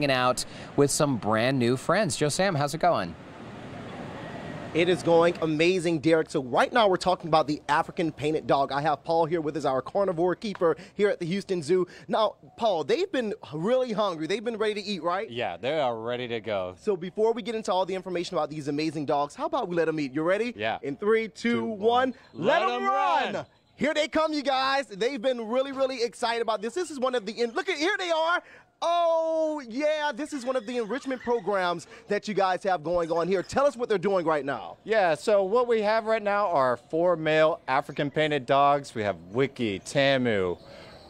hanging out with some brand new friends. Joe Sam, how's it going? It is going amazing, Derek. So right now we're talking about the African painted dog. I have Paul here with us, our carnivore keeper here at the Houston Zoo. Now, Paul, they've been really hungry. They've been ready to eat, right? Yeah, they are ready to go. So before we get into all the information about these amazing dogs, how about we let them eat? You ready? Yeah. In 3, 2, 1, let them run! Here they come, you guys. They've been really excited about this. This is one of the, look at, here they are. Oh, yeah, this is one of the enrichment programs that you guys have going on here. Tell us what they're doing right now. Yeah, so what we have right now are 4 male African painted dogs. We have Wiki, Tamu,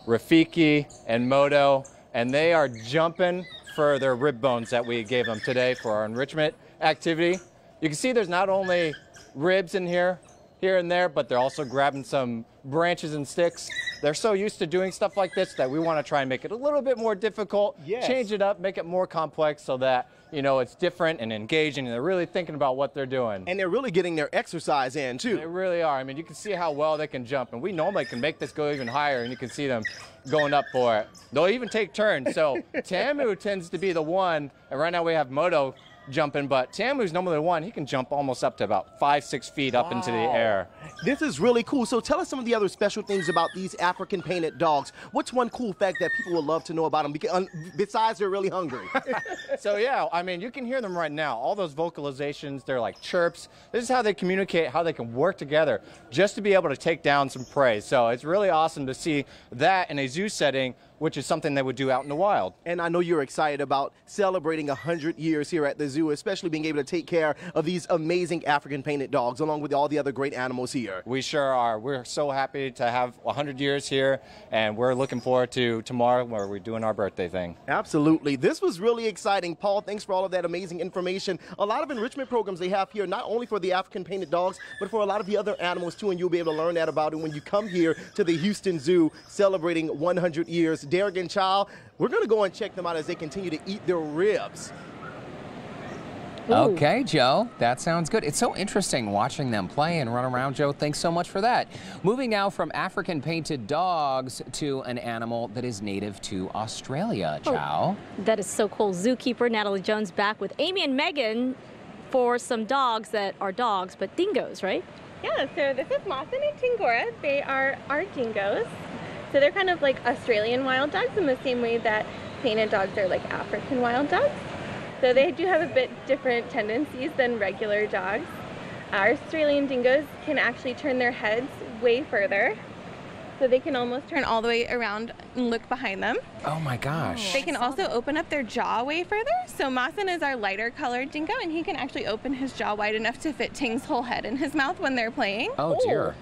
Rafiki, and Moto, and they are jumping for their rib bones that we gave them today for our enrichment activity. You can see there's not only ribs in here and there, but they're also grabbing some branches and sticks. They're so used to doing stuff like this that we want to try and make it a little bit more difficult, change it up, make it more complex so that, you know, it's different and engaging and they're really thinking about what they're doing. And they're really getting their exercise in, too. They really are. I mean, you can see how well they can jump, and we normally can make this go even higher, and you can see them going up for it. They'll even take turns. So Tamu tends to be the one, and right now we have Moto jumping, but Tamu's normally the one. He can jump almost up to about 5-6 feet up into the air. This is really cool. So tell us some of the other special things about these African painted dogs. What's one cool fact that people would love to know about them, besides they're really hungry? So yeah, I mean, you can hear them right now. All those vocalizations, they're like chirps. This is how they communicate, how they can work together just to be able to take down some prey. So it's really awesome to see that in a zoo setting, which is something they would do out in the wild. And I know you're excited about celebrating 100 years here at the zoo, especially being able to take care of these amazing African painted dogs along with all the other great animals here. We sure are. We're so happy to have 100 years here, and we're looking forward to tomorrow where we're doing our birthday thing. Absolutely. This was really exciting. Paul, thanks for all of that amazing information. A lot of enrichment programs they have here, not only for the African painted dogs, but for a lot of the other animals too, and you'll be able to learn that about it when you come here to the Houston Zoo celebrating 100 years. Derek and Child, we're going to go and check them out as they continue to eat their ribs. Ooh. Okay, Joe, that sounds good. It's so interesting watching them play and run around, Joe. Thanks so much for that. Moving now from African painted dogs to an animal that is native to Australia, Chow. Oh, that is so cool. Zookeeper Natalie Jones back with Amy and Megan for some dogs that are dogs, but dingoes, right? Yeah, so this is Mawson and Tingora. They are our dingoes. So they're kind of like Australian wild dogs in the same way that painted dogs are like African wild dogs. So they do have a bit different tendencies than regular dogs. Our Australian dingoes can actually turn their heads way further. So they can almost turn all the way around and look behind them. Oh my gosh. They can also open up their jaw way further. So Mawson is our lighter colored dingo, and he can actually open his jaw wide enough to fit Ting's whole head in his mouth when they're playing. Oh dear.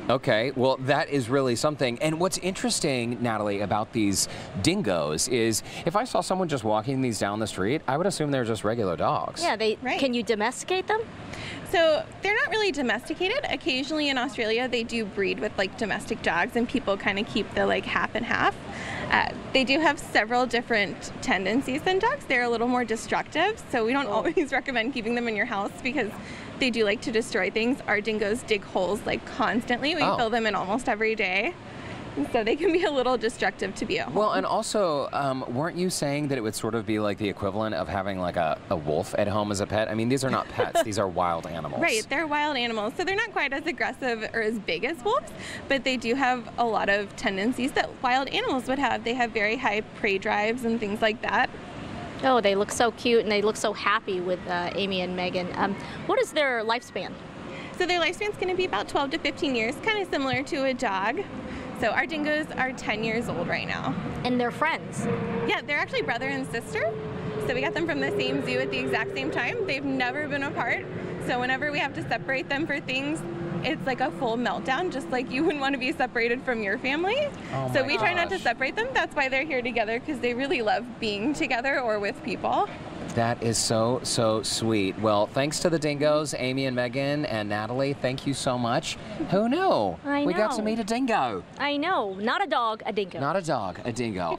Okay, well, that is really something. And what's interesting, Natalie, about these dingoes is if I saw someone just walking these down the street, I would assume they're just regular dogs. Yeah, Right. Can you domesticate them? So they're not really domesticated. Occasionally in Australia, they do breed with like domestic dogs, and people kind of keep the like half and half. They do have several different tendencies than dogs. They're a little more destructive, so we don't always recommend keeping them in your house because they do like to destroy things. Our dingoes dig holes like constantly. We fill them in almost every day. So they can be a little destructive to be at home. Well, and also, weren't you saying that it would sort of be like the equivalent of having like a wolf at home as a pet? I mean, these are not pets. These are wild animals. Right, they're wild animals. So they're not quite as aggressive or as big as wolves, but they do have a lot of tendencies that wild animals would have. They have very high prey drives and things like that. Oh, they look so cute and they look so happy with Amy and Megan. What is their lifespan? So their lifespan is going to be about 12 to 15 years, kind of similar to a dog. So our dingoes are 10 years old right now. And they're friends? Yeah, they're actually brother and sister. So we got them from the same zoo at the exact same time. They've never been apart. So whenever we have to separate them for things, it's like a full meltdown, just like you wouldn't want to be separated from your family. Oh so my we try not to gosh. separate them. That's why they're here together, because they really love being together or with people. That is so, so sweet. Well, thanks to the dingoes, Amy and Megan and Natalie. Thank you so much. Who knew? I We got to know. meet a dingo. I know. Not a dog, a dingo. Not a dog, a dingo.